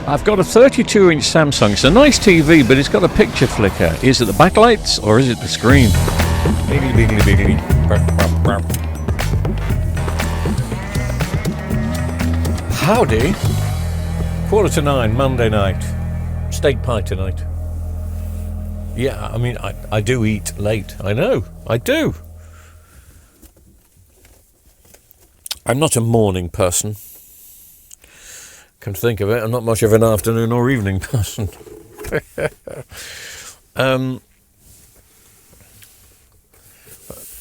I've got a 32-inch Samsung. It's a nice TV, but it's got a picture flicker. Is it the backlights or is it the screen? Howdy. 8:45, Monday night. Steak pie tonight. Yeah, I mean, I do eat late. I know, I do. I'm not a morning person. Come to think of it, I'm not much of an afternoon or evening person.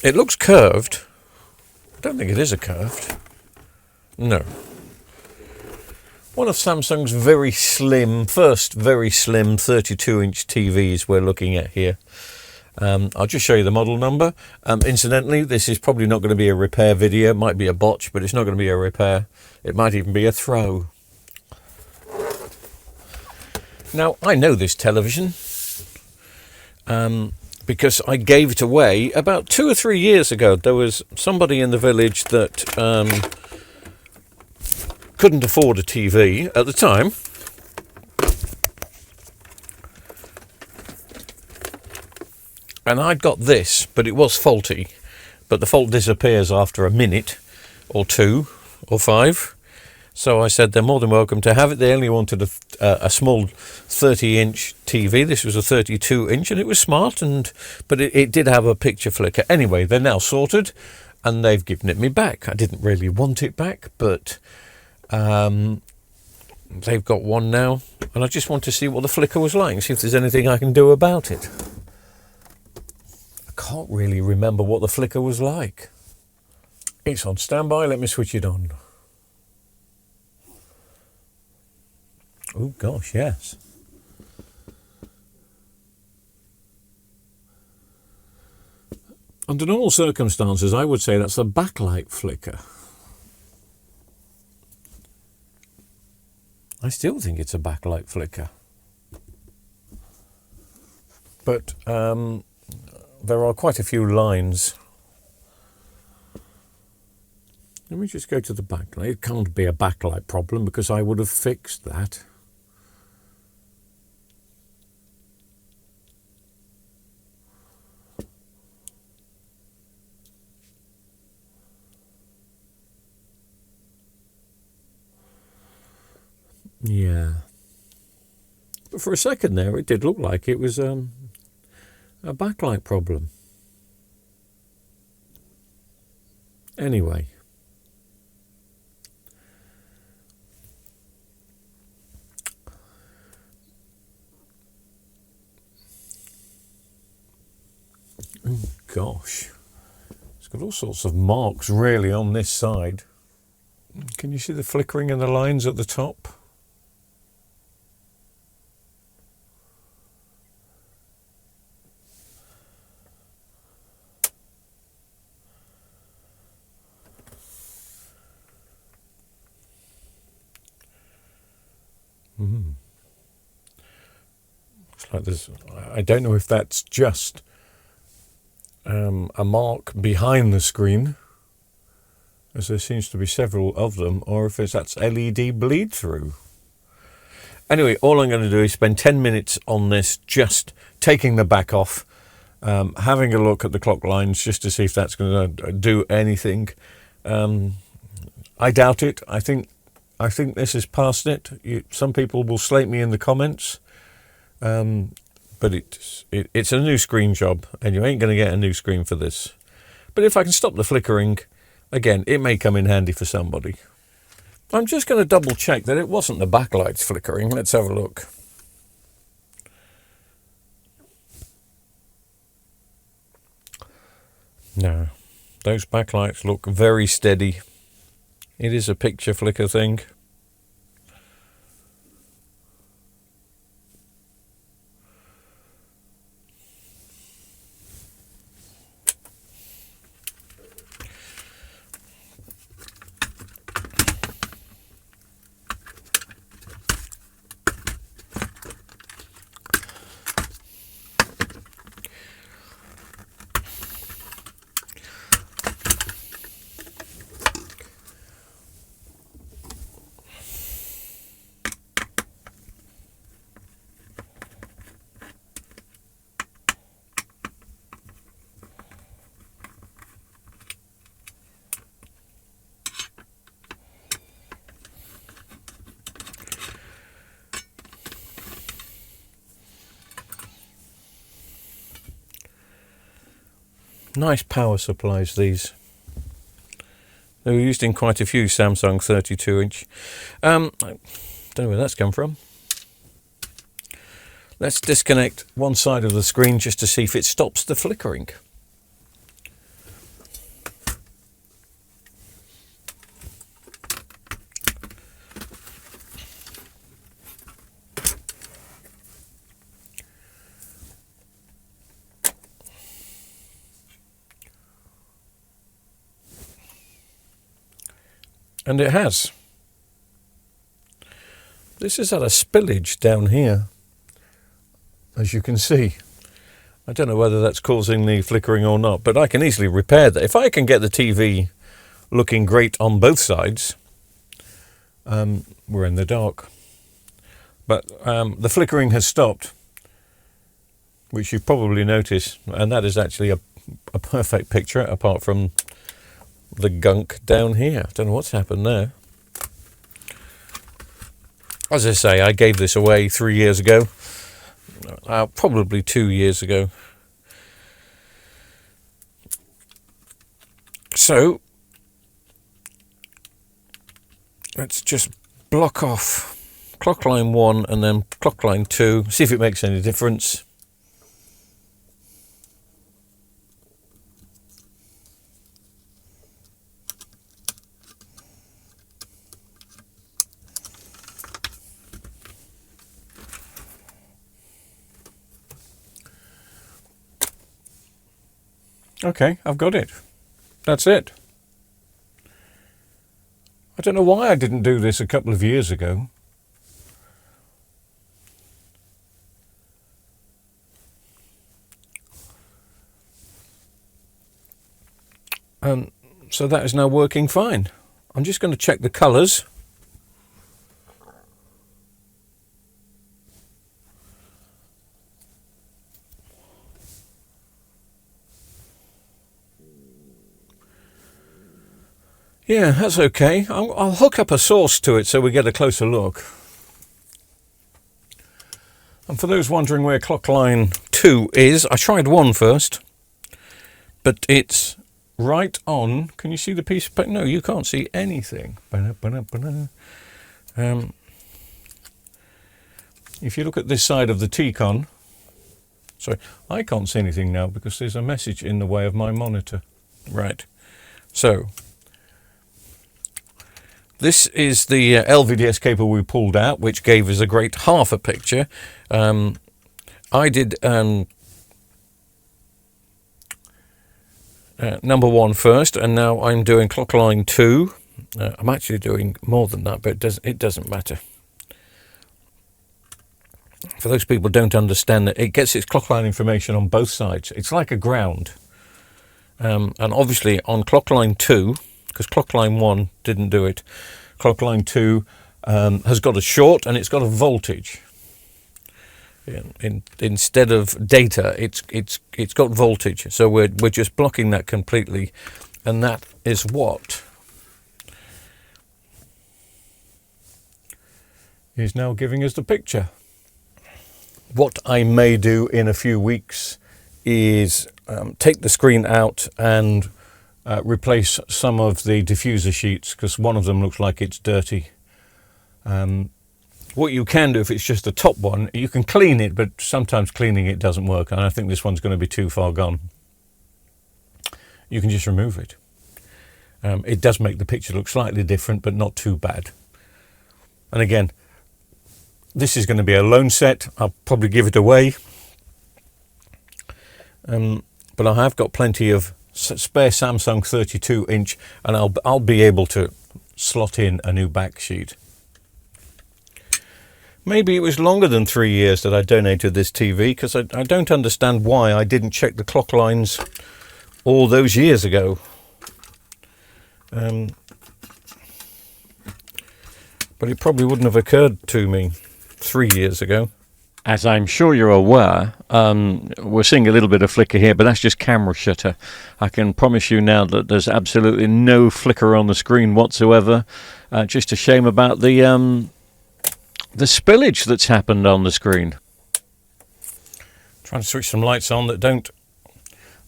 It looks curved. I don't think it is a curved. No. One of Samsung's very slim 32-inch TVs we're looking at here. I'll just show you the model number. Incidentally, this is probably not going to be a repair video. It might be a botch, but it's not going to be a repair. It might even be a throw. Now, I know this television because I gave it away about 2 or 3 years ago. There was somebody in the village that couldn't afford a TV at the time. And I'd got this, but it was faulty. But the fault disappears after a minute or 2 or 5. So I said they're more than welcome to have it. They only wanted a small 30-inch TV. This was a 32-inch, and it was smart, but it did have a picture flicker. Anyway, they're now sorted, and they've given it me back. I didn't really want it back, but they've got one now, and I just want to see what the flicker was like, see if there's anything I can do about it. I can't really remember what the flicker was like. It's on standby. Let me switch it on. Oh gosh, yes. Under normal circumstances, I would say that's a backlight flicker. I still think it's a backlight flicker. But there are quite a few lines. Let me just go to the backlight. It can't be a backlight problem because I would have fixed that. Yeah. But for a second there, it did look like it was a backlight problem. Anyway. Oh, gosh. It's got all sorts of marks really on this side. Can you see the flickering in the lines at the top? Looks like there's, I don't know if that's just a mark behind the screen, as there seems to be several of them, or if that's LED bleed through. Anyway, all I'm going to do is spend 10 minutes on this, just taking the back off, having a look at the clock lines just to see if that's going to do anything. I doubt it. I think this is past it. Some people will slate me in the comments, but it's a new screen job, and you ain't going to get a new screen for this. But if I can stop the flickering, again, it may come in handy for somebody. I'm just going to double check that it wasn't the backlights flickering. Let's have a look. No, those backlights look very steady. It is a picture flicker thing. Nice power supplies, these. They were used in quite a few Samsung 32-inch. I don't know where that's come from. Let's disconnect one side of the screen just to see if it stops the flickering. And it has. This is at a spillage down here, as you can see. I don't know whether that's causing the flickering or not, but I can easily repair that. If I can get the TV looking great on both sides, we're in the dark. But the flickering has stopped, which you've probably noticed, and that is actually a perfect picture, apart from the gunk down here. I don't know what's happened there. As I say, I gave this away 3 years ago. Probably 2 years ago. So let's just block off clock line 1 and then clock line 2, see if it makes any difference. Okay, I've got it. That's it. I don't know why I didn't do this a couple of years ago. So that is now working fine. I'm just going to check the colours. Yeah, that's okay. I'll hook up a source to it so we get a closer look. And for those wondering where clock line 2 is, I tried 1 first, but it's right on. Can you see the piece of paper? No, you can't see anything. If you look at this side of the T-con, sorry, I can't see anything now because there's a message in the way of my monitor. Right, so this is the LVDS cable we pulled out, which gave us a great half a picture. I did number 1 first, and now I'm doing clock line 2. I'm actually doing more than that, but it doesn't matter. For those people who don't understand that, it gets its clock line information on both sides. It's like a ground. And obviously on clock line 2, because clock line 1 didn't do it, clock line 2 has got a short and it's got a voltage. Instead of data, it's got voltage. So we're just blocking that completely, and that is what is now giving us the picture. What I may do in a few weeks is take the screen out and replace some of the diffuser sheets, because one of them looks like it's dirty. What you can do, if it's just the top one, you can clean it, but sometimes cleaning it doesn't work, and I think this one's going to be too far gone. You can just remove it. It does make the picture look slightly different, but not too bad. And again, this is going to be a loan set. I'll probably give it away. But I have got plenty of spare Samsung 32-inch, and I'll be able to slot in a new back sheet. Maybe it was longer than 3 years that I donated this TV, because I don't understand why I didn't check the clock lines all those years ago. But it probably wouldn't have occurred to me 3 years ago. As I'm sure you're aware, we're seeing a little bit of flicker here, but that's just camera shutter. I can promise you now that there's absolutely no flicker on the screen whatsoever. Just a shame about the spillage that's happened on the screen. Trying to switch some lights on that don't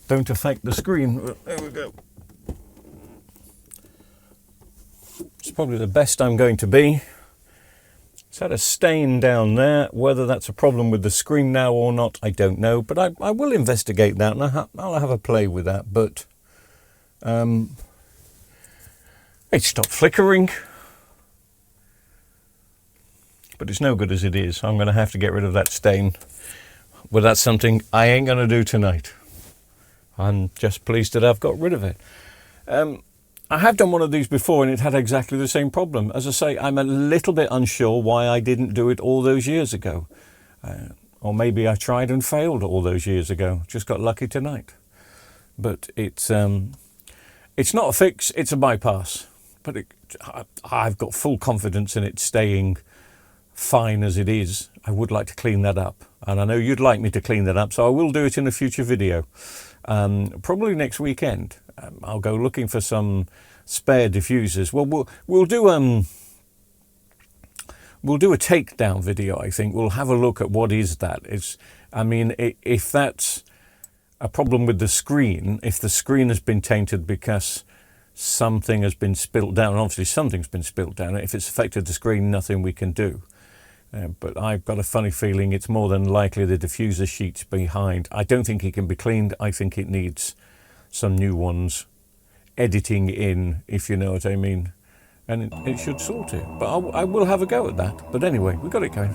don't affect the screen. There we go. It's probably the best I'm going to be. It's had a stain down there. Whether that's a problem with the screen now or not, I don't know. But I will investigate that, and I'll have a play with that. But it stopped flickering. But it's no good as it is. I'm going to have to get rid of that stain. Well, that's something I ain't going to do tonight. I'm just pleased that I've got rid of it. I have done one of these before and it had exactly the same problem. As I say, I'm a little bit unsure why I didn't do it all those years ago. Or maybe I tried and failed all those years ago. Just got lucky tonight. But it's not a fix, it's a bypass. But I've got full confidence in it staying fine as it is. I would like to clean that up. And I know you'd like me to clean that up, so I will do it in a future video. Probably next weekend. I'll go looking for some spare diffusers. Well, we'll do a takedown video. I think we'll have a look at what is that. If that's a problem with the screen, if the screen has been tainted because something has been spilt down, and obviously something's been spilt down. If it's affected the screen, nothing we can do. But I've got a funny feeling it's more than likely the diffuser sheet's behind. I don't think it can be cleaned. I think it needs some new ones, editing in, if you know what I mean. And it should sort it. But I will have a go at that. But anyway, we got it going.